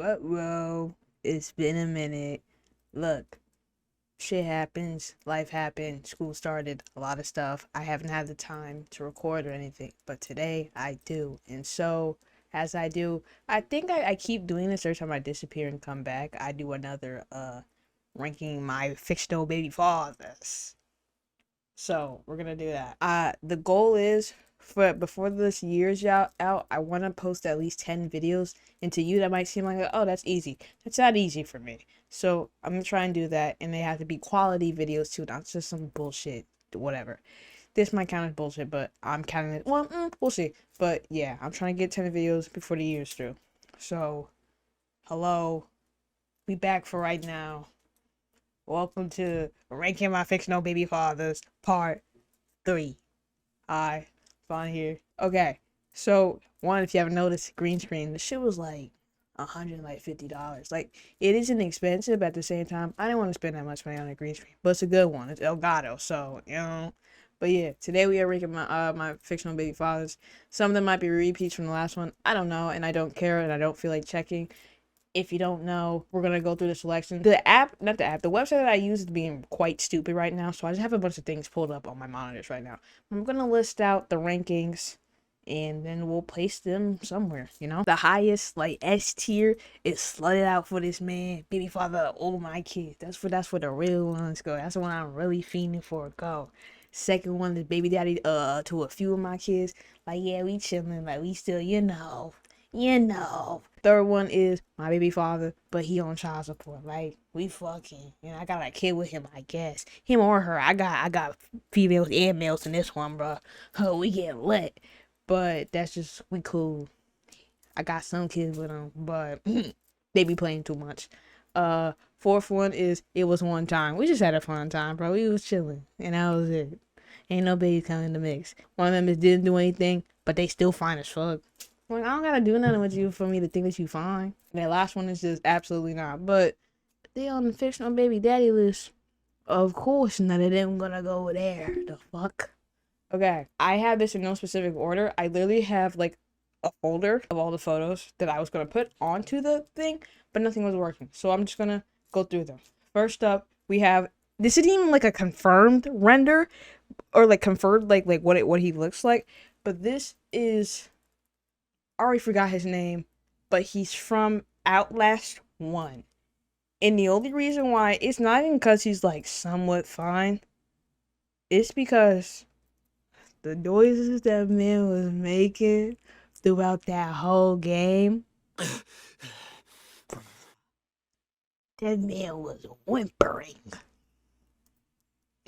Whoa, it's been a minute. Look, shit happens, life happened, school started, a lot of stuff. I haven't had the time to record or anything, but today I do. And so, as I do, I think I keep doing this every time I disappear and come back. I do another, ranking my fictional baby fathers. So we're gonna do that. The goal is for before this year's out, I want to post at least 10 videos. And to you, that might seem like, oh, that's easy. That's not easy for me. So I'm gonna try and do that, and they have to be quality videos too, not just some bullshit, whatever. This might count as bullshit, but I'm counting it. Well, we'll see. But yeah, I'm trying to get 10 videos before the year's through. So, hello, we back for right now. Welcome to Ranking My Fictional Baby Fathers, Part 3. Hi, Fawn here. Okay, so, one, if you haven't noticed, green screen, the shit was like $150. Like, it isn't expensive, but at the same time, I didn't want to spend that much money on a green screen. But it's a good one. It's Elgato, so, you know. But yeah, today we are ranking my fictional baby fathers. Some of them might be repeats from the last one. I don't know, and I don't care, and I don't feel like checking. If you don't know, we're gonna go through the selection. The website that I use is being quite stupid right now, so I just have a bunch of things pulled up on my monitors right now. I'm gonna list out the rankings, and then we'll place them somewhere, you know? The highest, like, S tier is slutted out for this man, baby father of all my kids. That's for the real ones go. That's the one I'm really fiending for, go. Second one is baby daddy, to a few of my kids. Like, yeah, we chilling, like, we still, you know. Third one is my baby father, but he on child support. Like, we fucking, you know, I got a kid with him, I guess. Him or her. I got females and males in this one, bro. Oh, we get lit. But that's just, we cool. I got some kids with them, but they be playing too much. Fourth one is it was one time. We just had a fun time, bro. We was chilling, and that was it. Ain't no babies coming in the mix. One of them just didn't do anything, but they still fine as fuck. Like, I don't gotta do nothing with you for me to think that you fine. And that last one is just absolutely not. But they on the fictional baby daddy list. Of course, none of them gonna go there. The fuck? Okay, I have this in no specific order. I literally have like a folder of all the photos that I was gonna put onto the thing, but nothing was working. So I'm just gonna go through them. First up, we have, this isn't even like a confirmed render or like confirmed like what he looks like, but this is, I already forgot his name, but he's from Outlast 1. And the only reason why, it's not even because he's like somewhat fine, it's because the noises that man was making throughout that whole game, that man was whimpering.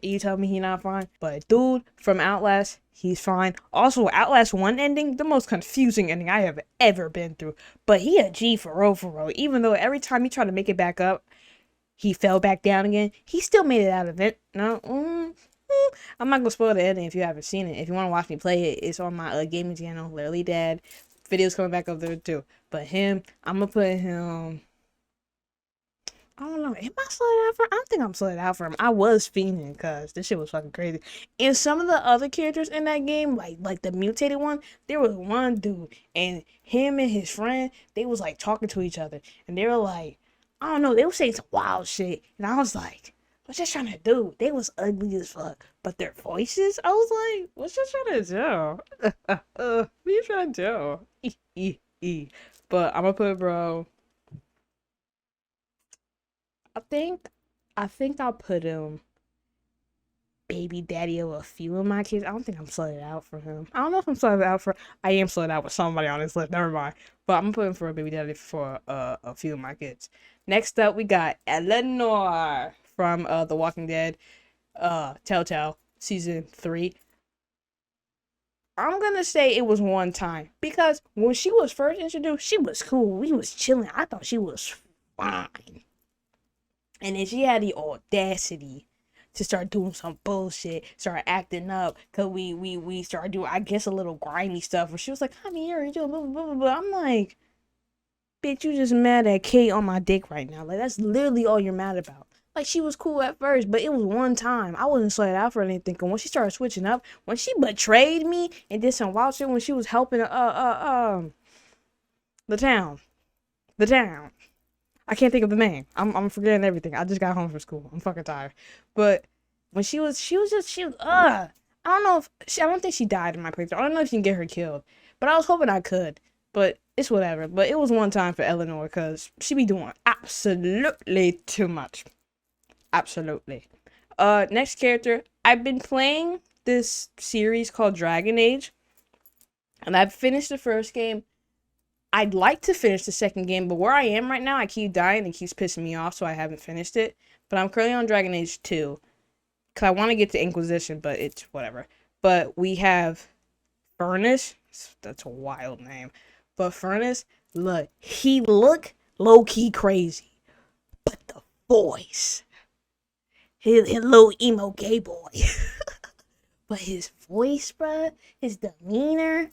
You tell me he not fine? But dude from Outlast, he's fine. Also, Outlast 1 ending, the most confusing ending I have ever been through. But he a G for real. Even though every time he tried to make it back up, he fell back down again. He still made it out of it. No, I'm not gonna spoil the ending if you haven't seen it. If you want to watch me play it, it's on my gaming channel, Literally Dad. Videos coming back up there too. But him, I'm gonna put him, I don't know. Am I slid out for him? I don't think I'm slid out for him. I was fiending because this shit was fucking crazy. And some of the other characters in that game, like the mutated one, there was one dude, and him and his friend, they was like talking to each other, and they were like, I don't know, they were saying some wild shit, and I was like, what you trying to do? They was ugly as fuck, but their voices, I was like, what you trying to do? What you trying to do? But I'm gonna put, bro, I think I'll put him baby daddy of a few of my kids. I don't think I'm slutted out for him. I don't know if I'm slutted out for, I am slutted out with somebody on this list, never mind. But I'm gonna put him for a baby daddy for a few of my kids. Next up, we got Eleanor from The Walking Dead, Telltale, season 3. I'm gonna say it was one time, because when she was first introduced, she was cool. We was chilling. I thought she was fine. And then she had the audacity to start doing some bullshit, start acting up, cause we started doing, I guess, a little grimy stuff. Where she was like, "I'm here, you doing blah blah blah blah." I'm like, bitch, you just mad at Kate on my dick right now. Like, that's literally all you're mad about. Like, she was cool at first, but it was one time. I wasn't slid out for anything. Cause when she started switching up, when she betrayed me and did some wild shit when she was helping the town. The town. I can't think of the name. I'm forgetting everything. I just got home from school. I'm fucking tired. But when she was I don't know if I don't think she died in my playthrough. I don't know if you can get her killed. But I was hoping I could. But it's whatever. But it was one time for Eleanor because she be doing absolutely too much. Absolutely. Next character. I've been playing this series called Dragon Age. And I've finished the first game. I'd like to finish the second game, but where I am right now, I keep dying and it keeps pissing me off, so I haven't finished it. But I'm currently on Dragon Age 2. Because I want to get to Inquisition, but it's whatever. But we have Furnace. That's a wild name. But Furnace, look, he look low-key crazy. But the voice. His little emo gay boy. But his voice, bruh, his demeanor.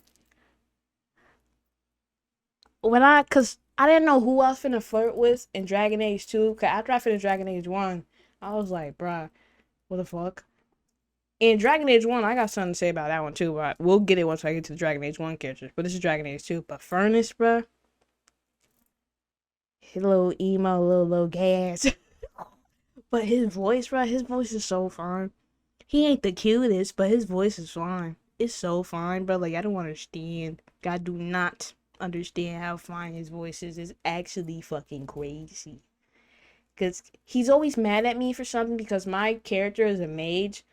Cause I didn't know who I was finna flirt with in Dragon Age 2. Cause after I finished Dragon Age 1, I was like, bruh, what the fuck? In Dragon Age 1, I got something to say about that one too, but we'll get it once I get to the Dragon Age 1 characters. But this is Dragon Age 2. But Furnace, bruh, his little emo, little gay ass. But his voice, bruh, his voice is so fine. He ain't the cutest, but his voice is fine. It's so fine, bro. Like, I don't understand. I do not understand how fine his voice is. It's actually fucking crazy. Because he's always mad at me for something because my character is a mage.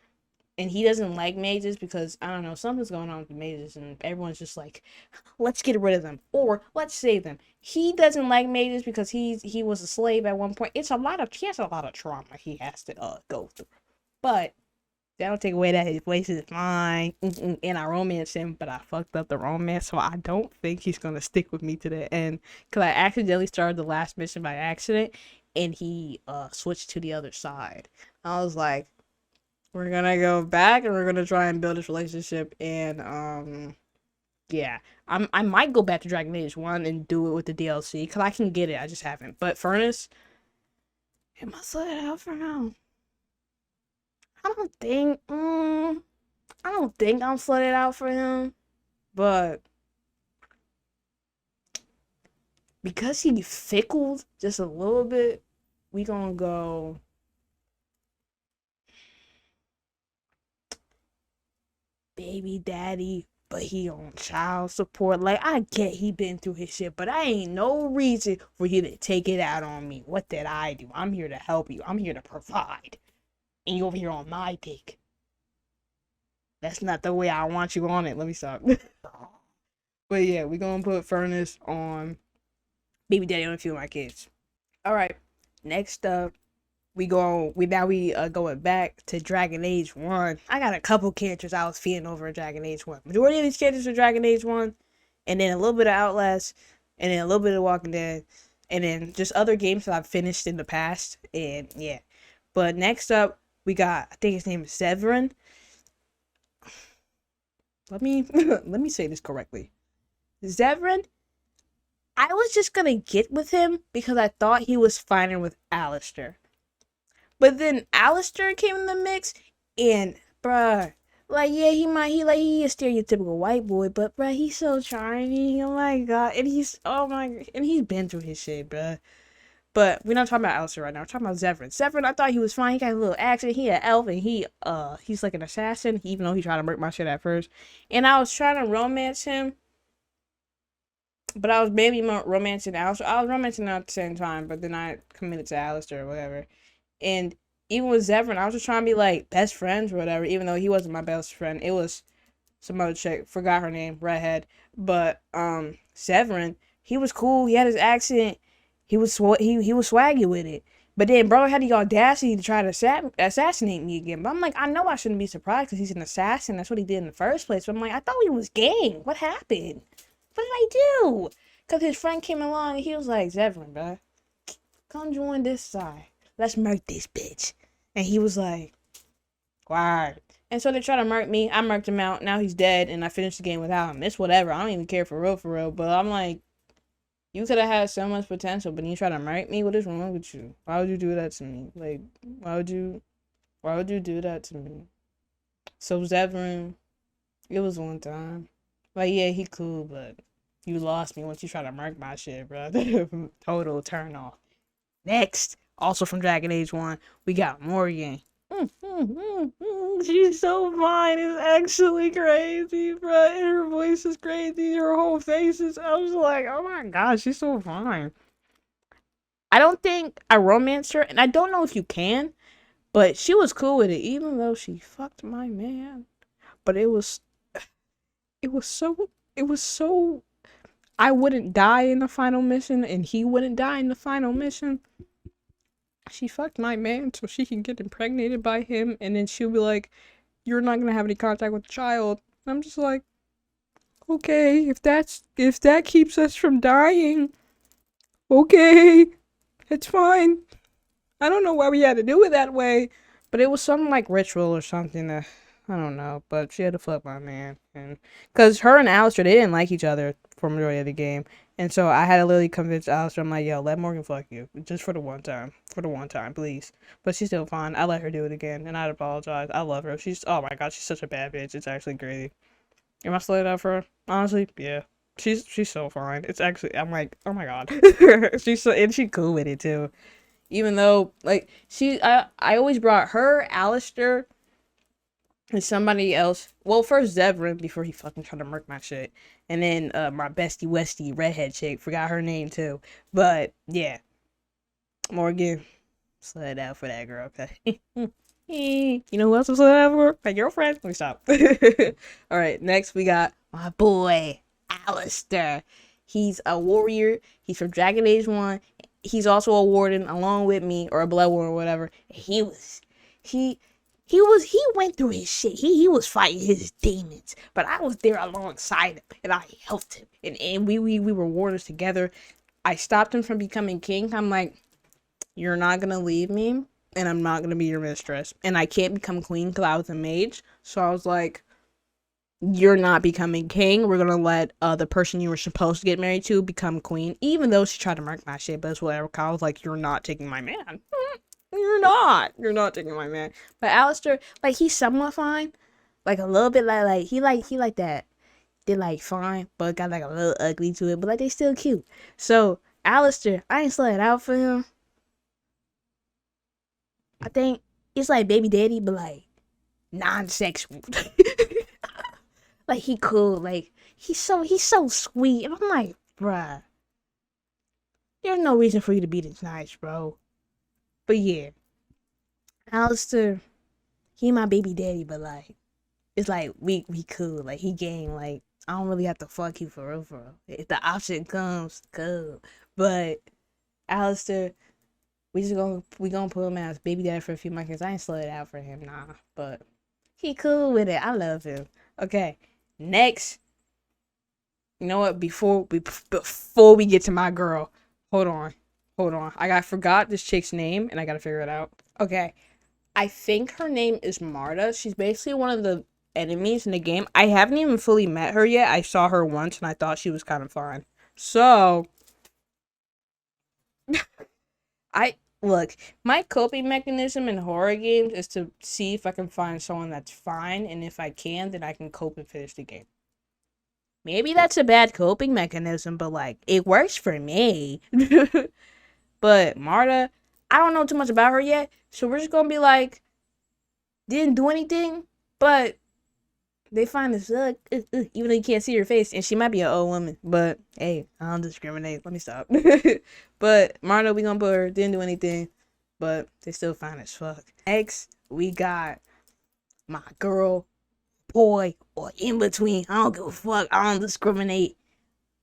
And he doesn't like mages because, I don't know, something's going on with the mages. And everyone's just like, let's get rid of them. Or, let's save them. He doesn't like mages because he was a slave at one point. He has a lot of trauma he has to go through. But that don't take away that his voice is fine. And I romanced him, but I fucked up the romance, so I don't think he's gonna stick with me to the end. Cause I accidentally started the last mission by accident, and he switched to the other side. I was like, we're gonna go back and we're gonna try and build this relationship. And yeah, I might go back to Dragon Age 1 and do it with the DLC, cause I can get it. I just haven't. But Furnace, it must let it out for now. I don't think I'm flooded out for him, but because he fickled just a little bit, we gonna go baby daddy, but he on child support. Like, I get he been through his shit, but I ain't no reason for you to take it out on me. What did I do? I'm here to help you. I'm here to provide. And you over here on my dick. That's not the way I want you on it. Let me stop. But yeah, we gonna put Furnace on baby daddy on a few of my kids. All right. Next up, we going back to Dragon Age 1. I got a couple characters I was feeling over in Dragon Age 1. Majority of these characters are Dragon Age 1, and then a little bit of Outlast, and then a little bit of Walking Dead, and then just other games that I've finished in the past. And yeah. But next up, we got, I think his name is Severin. Let me say this correctly. Severin, I was just gonna get with him because I thought he was finer with Alistair. But then Alistair came in the mix, and bruh, like, yeah, he a stereotypical white boy, but bruh, he's so charming. Oh my god, and he's been through his shit, bruh. But we're not talking about Alistair right now. We're talking about Severin. Severin, I thought he was fine. He got a little accent. He an elf, and he's like an assassin, even though he tried to murk my shit at first. And I was trying to romance him, but I was maybe romancing Alistair. I was romancing him at the same time, but then I committed to Alistair or whatever. And even with Severin, I was just trying to be like best friends or whatever, even though he wasn't my best friend. It was some other chick, forgot her name, redhead. But Severin, he was cool. He had his accent. He was swaggy with it. But then bro had the audacity to try to assassinate me again. But I'm like, I know I shouldn't be surprised because he's an assassin. That's what he did in the first place. But I'm like, I thought he was gang. What happened? What did I do? Because his friend came along and he was like, Severin, bro, come join this side. Let's murk this bitch. And he was like, why? And so they tried to murk me. I murked him out. Now he's dead. And I finished the game without him. It's whatever. I don't even care for real. But I'm like, you could have had so much potential, but you try to murk me? What is wrong with you? Why would you do that to me? Like, why would you do that to me? So Severin, it was one time. Like, yeah, he cool, but You lost me once you try to mark my shit, bro. Total turn off. Next, also from Dragon Age 1, we got Morgan. She's so fine. It's actually crazy, bro. And her voice is crazy. Her whole face is. I was like, oh my god, she's so fine. I don't think I romanced her, and I don't know if you can, but she was cool with it, even though she fucked my man. But it was so. I wouldn't die in the final mission, and he wouldn't die in the final mission. She fucked my man so she can get impregnated by him, and then she'll be like, "You're not gonna have any contact with the child." And I'm just like, okay, if that keeps us from dying, okay, it's fine. I don't know why we had to do it that way, but it was some like ritual or something that I don't know. But she had to fuck my man, and because her and Alistair they didn't like each other for majority of the game, and so I had to literally convince Alistair. I'm like, yo, let Morgan fuck you just for the one time, please. But she's still fine. I let her do it again, and I'd apologize. I love her. She's oh my god, she's such a bad bitch. It's actually crazy. Am I slid up for her? Honestly, yeah. She's so fine. It's actually I'm like, oh my god. She's cool with it too. Even though like I always brought her, Alistair, and somebody else. Well, first Zevran before he fucking tried to murk my shit. And then my bestie Westie redhead chick. Forgot her name too. But yeah. Morgan. Slid out for that girl, okay? You know who else was slid out for? My girlfriend. Let me stop. Alright, next we got my boy, Alistair. He's a warrior. He's from Dragon Age 1. He's also a warden along with me, or a blood warden or whatever. He went through his shit. He was fighting his demons, but I was there alongside him and I helped him. And we were warders together. I stopped him from becoming king. I'm like, you're not gonna leave me, and I'm not gonna be your mistress. And I can't become queen because I was a mage. So I was like, you're not becoming king. We're gonna let the person you were supposed to get married to become queen, even though she tried to mark my shit. But it's whatever. I was like, you're not taking my man. You're not taking my man. But Alistair, like he's somewhat fine, like a little bit like he like that. They're like fine, but got like a little ugly to it. But like they still cute. So Alistair, I ain't slid out for him. I think it's like baby daddy, but like non-sexual. Like he cool, like he's so sweet, and I'm like, bruh, there's no reason for you to be this nice, bro. But yeah, Alistair, he my baby daddy, but like, it's like we cool, like he game, like I don't really have to fuck you for real. If the option comes, cool. But Alistair, we gonna put him as baby daddy for a few months. I ain't slid out for him, nah. But he cool with it. I love him. Okay, next. You know what? Before we get to my girl, hold on. I forgot this chick's name, and I gotta figure it out. Okay, I think her name is Marta. She's basically one of the enemies in the game. I haven't even fully met her yet. I saw her once, and I thought she was kind of fun. So I look, my coping mechanism in horror games is to see if I can find someone that's fine, and if I can, then I can cope and finish the game. Maybe that's a bad coping mechanism, but like it works for me. But Marta, I don't know too much about her yet, so we're just gonna be like, didn't do anything, but they find this even though you can't see her face, and she might be an old woman, but hey, I don't discriminate. Let me stop. But Marta, we gonna put her, didn't do anything, but they still fine as fuck. Next, we got my girl, boy, or in between. I don't give a fuck. I don't discriminate.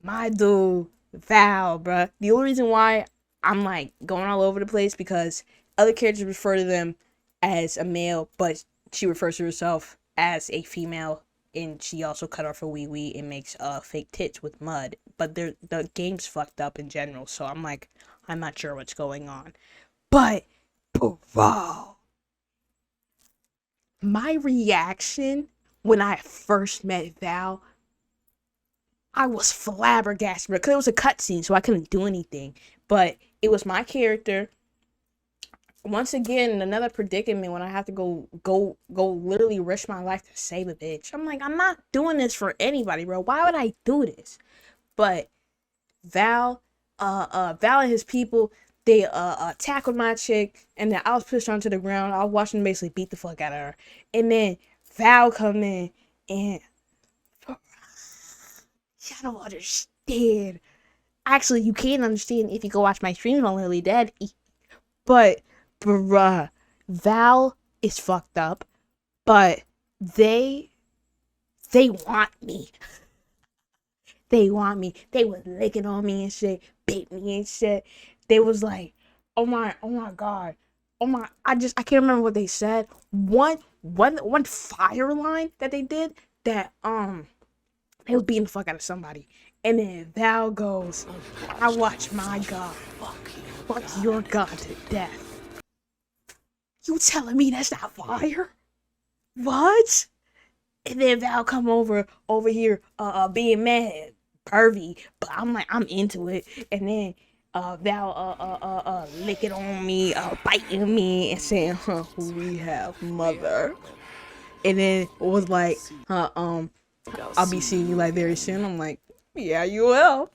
My dude, Val, bruh. The only reason why I'm like going all over the place because other characters refer to them as a male, but she refers to herself as a female, and she also cut off her wee wee and makes fake tits with mud. But the game's fucked up in general, so I'm like, I'm not sure what's going on. But wow, my reaction when I first met Val, I was flabbergasted because it was a cutscene, so I couldn't do anything. But it was my character. Once again, another predicament when I have to go literally risk my life to save a bitch. I'm like, I'm not doing this for anybody, bro. Why would I do this? But Val, Val and his people, they tackled my chick, and then I was pushed onto the ground. I was watching them basically beat the fuck out of her, and then Val come in, and y'all don't understand. Actually, you can understand if you go watch my streams on Lily Daddy. But bruh, Val is fucked up, but they want me. They want me. They was licking on me and shit, bit me and shit. They was like, oh my god, I can't remember what they said. One fire line that they did that they was beating the fuck out of somebody, and then Val goes, I watch my god, fuck your god to death. You telling me that's not fire? What? And then Val come over here, being mad, pervy, but I'm like, I'm into it. And then Val licking on me, biting me, and saying, huh, we have mother. And then it was like, I'll be seeing you like very soon. I'm like, yeah, you will.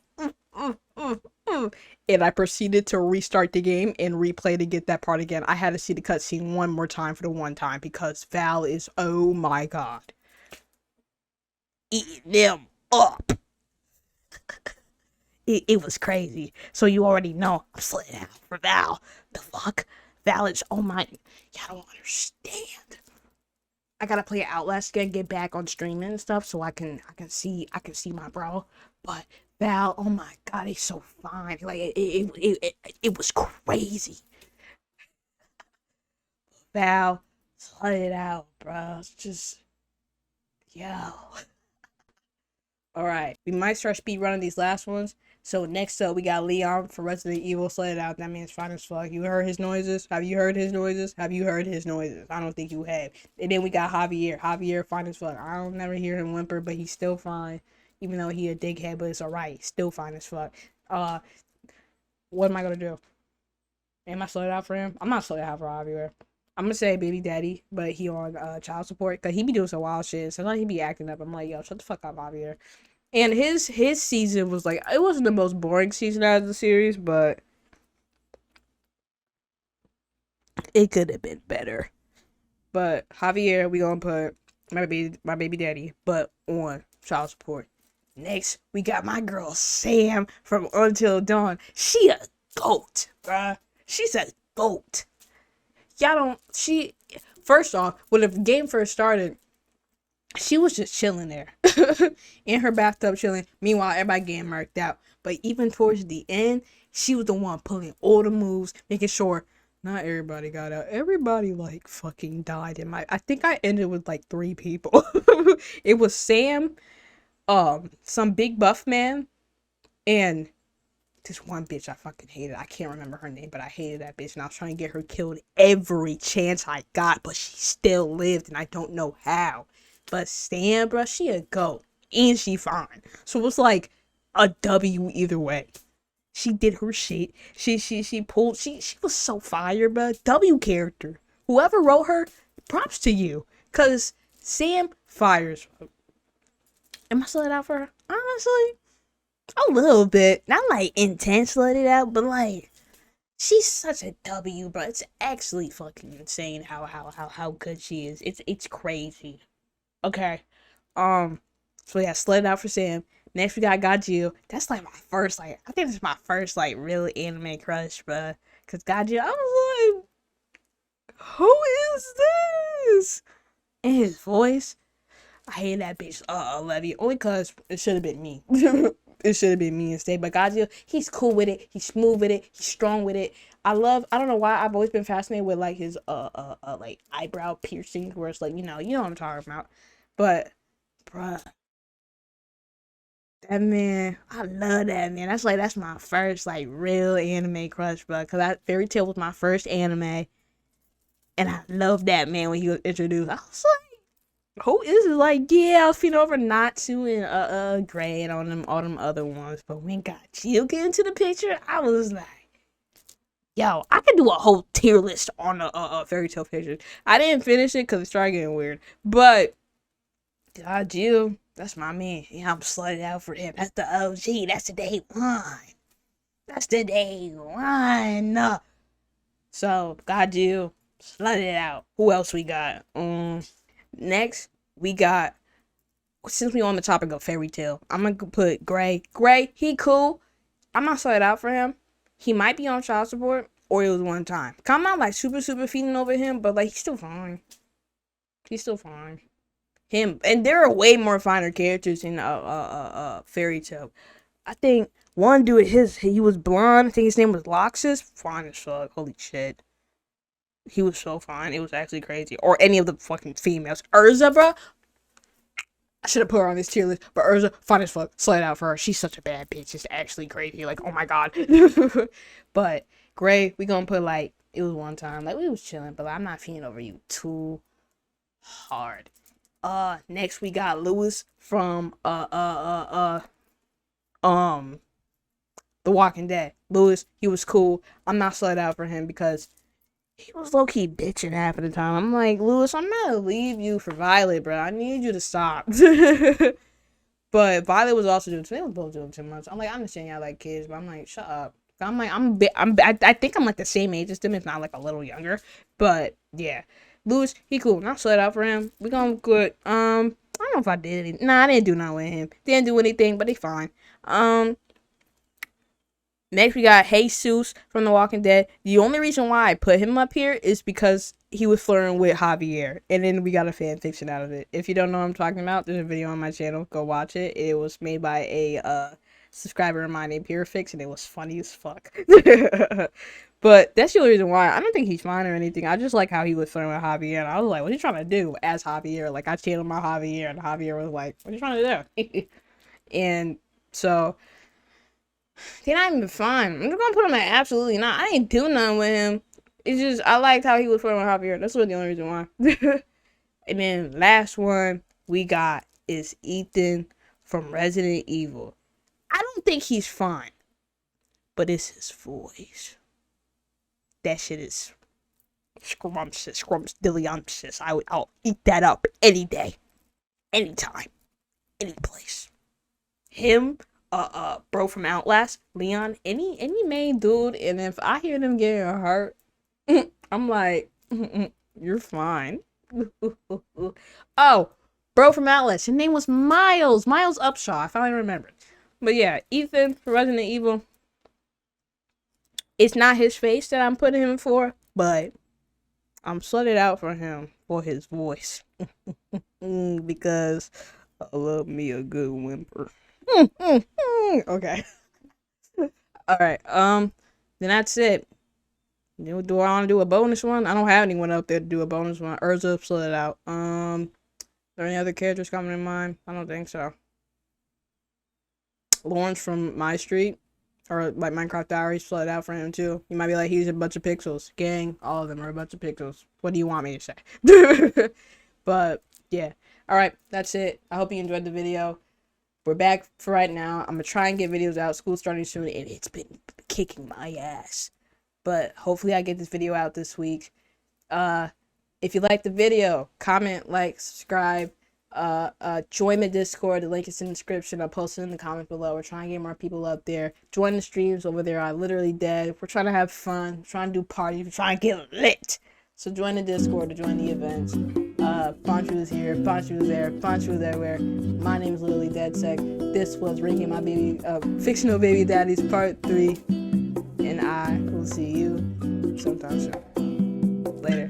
And I proceeded to restart the game and replay to get that part again. I had to see the cutscene one more time for the one time because Val is, oh my god, eating them up. It was crazy. So you already know I'm slitting out for Val. The fuck? Val is, oh my, y'all don't understand. I gotta play Outlast again, get back on streaming and stuff so I can see my bro. But Val, oh my god, he's so fine. Like it was crazy. Val, slut it out, bro. It's just, yo. Alright, we might start speed running these last ones. So next up, we got Leon for Resident Evil. Slut it out. That man's fine as fuck. You heard his noises? Have you heard his noises? Have you heard his noises? I don't think you have. And then we got Javier. Javier, fine as fuck. I don't never hear him whimper, but he's still fine. Even though he a dickhead, but it's alright. Still fine as fuck. What am I gonna do? Am I slutting out for him? I'm not slutting out for Javier. I'm gonna say baby daddy, but he on child support because he be doing some wild shit. Sometimes he be acting up. I'm like, yo, shut the fuck up, Javier. And his season was like, it wasn't the most boring season out of the series, but it could have been better. But Javier, we gonna put my baby daddy, but on child support. Next, we got my girl Sam from Until Dawn. She a goat, bruh. She's a goat. First off, when the game first started, she was just chilling there in her bathtub chilling. Meanwhile, everybody getting murked out. But even towards the end, she was the one pulling all the moves, making sure not everybody got out. Everybody like fucking died I think I ended with like 3 people. It was Sam, some big buff man, and this one bitch I fucking hated. I can't remember her name, but I hated that bitch, and I was trying to get her killed every chance I got, but she still lived, and I don't know how. But Sam, bruh, she a goat, and she fine. So it's like a W either way. She did her shit. She was so fire, bruh. W character. Whoever wrote her, props to you. Cause Sam fires. Am I slutting out for her? Honestly, a little bit. Not like intense slutting out, but like she's such a W, bro. It's actually fucking insane how good she is. It's crazy. Okay. So yeah, slutting out for Sam. Next we got Jill. That's like my first, like, I think it's my first like real anime crush, bro. Cause Jill, I was like, who is this? And his voice, I hate that bitch, Levy, only cause it should have been me. It should have been me instead. But Jill, he's cool with it. He's smooth with it. He's strong with it. I don't know why I've always been fascinated with like his like eyebrow piercings, where it's like, you know what I'm talking about. But bruh, that man, I love that man. That's my first like real anime crush, bro. Cause Fairy Tail was my first anime, and I loved that man when he was introduced. I was like, who is it? Like, yeah, I was feeling over Natsu and Gray and all them other ones. But when Jill get into the picture, I was like, yo, I could do a whole tier list on the Fairy Tail pictures. I didn't finish it because it started getting weird. But Jill, That's my man. Yeah, I'm slutted out for him. That's the OG. That's the day one. That's the day one. So, got you. Slut it out. Who else we got? Next, we got, since we on the topic of fairy tale, I'm gonna put Gray. Gray, he cool. I'm not slutted out for him. He might be on child support, or it was one time. I'm not like super feeding over him, but like he's still fine. He's still fine. Him, and there are way more finer characters in fairy tale. I think one dude, he was blonde. I think his name was Loxus. Fine as fuck. Holy shit. He was so fine. It was actually crazy. Or any of the fucking females. Urza, bro. I should have put her on this tier list. But Urza, fine as fuck. Slide out for her. She's such a bad bitch. It's actually crazy. Like, oh my god. But Gray, we gonna put like, it was one time. Like, we was chilling. But like, I'm not feeling over you too hard. Next we got Lewis from The Walking Dead. Lewis, he was cool. I'm not slid out for him because he was low-key bitching half of the time. I'm like, Lewis, I'm not gonna leave you for Violet, bro. I need you to stop. But Violet was also doing, they were both doing too much. I'm like, I understand y'all like kids, but I'm like, shut up. I'm like, I think I'm like the same age as them, if not like a little younger. But yeah, Lewis, he cool. Not slid out for him. We gonna good. I don't know if I did anything. Nah, I didn't do nothing with him. Didn't do anything, but they fine. Next we got Jesus from The Walking Dead. The only reason why I put him up here is because he was flirting with Javier, and then we got a fan fiction out of it. If you don't know what I'm talking about, there's a video on my channel. Go watch it. It was made by a subscriber of mine named Purefix, and it was funny as fuck. But that's the only reason why. I don't think he's fine or anything. I just like how he was flirting with Javier, and I was like, what are you trying to do as Javier? Like, I channeled my Javier, and Javier was like, what are you trying to do? And so they're not even fine. I'm just gonna put him at absolutely not. I ain't do nothing with him. It's just, I liked how he was flirting with Javier. That's really the only reason why. And then last one we got is Ethan from Resident Evil. I don't think he's fine, but it's his voice. That shit is scrumptious, dilliumptious. I'll eat that up any day, anytime, any place. Him, bro from Outlast, Leon, any main dude, and if I hear them getting hurt, I'm like, you're fine. Oh, bro from Outlast, his name was Miles Upshaw. I finally remembered. But yeah, Ethan from Resident Evil. It's not his face that I'm putting him for, but I'm slutted out for him for his voice. Because I love me a good whimper. Okay. Alright, then that's it. Do I want to do a bonus one? I don't have anyone out there to do a bonus one. Urza slutted out. Are there any other characters coming in mind? I don't think so. Lawrence from My Street, or like Minecraft Diaries, slid out for him too. You might be like, he's a bunch of pixels. Gang, all of them are a bunch of pixels. What do you want me to say? But yeah, alright, that's it. I hope you enjoyed the video. We're back for right now. I'm gonna try and get videos out. School's starting soon, and it's been kicking my ass. But hopefully I get this video out this week. If you like the video, comment, like, subscribe. Join the Discord. The link is in the description. I'll post it in the comment below. We're trying to get more people up there. Join the streams over there. I literally dead. We're trying to have fun. We're trying to do parties. We're trying to get lit. So join the Discord to join the events. Ponchu is here. Ponchu is there. Ponchu is everywhere. My name is literally DeadSec. This was Ranking My Baby, Fictional Baby Daddies Part 3. And I will see you sometime soon. Later.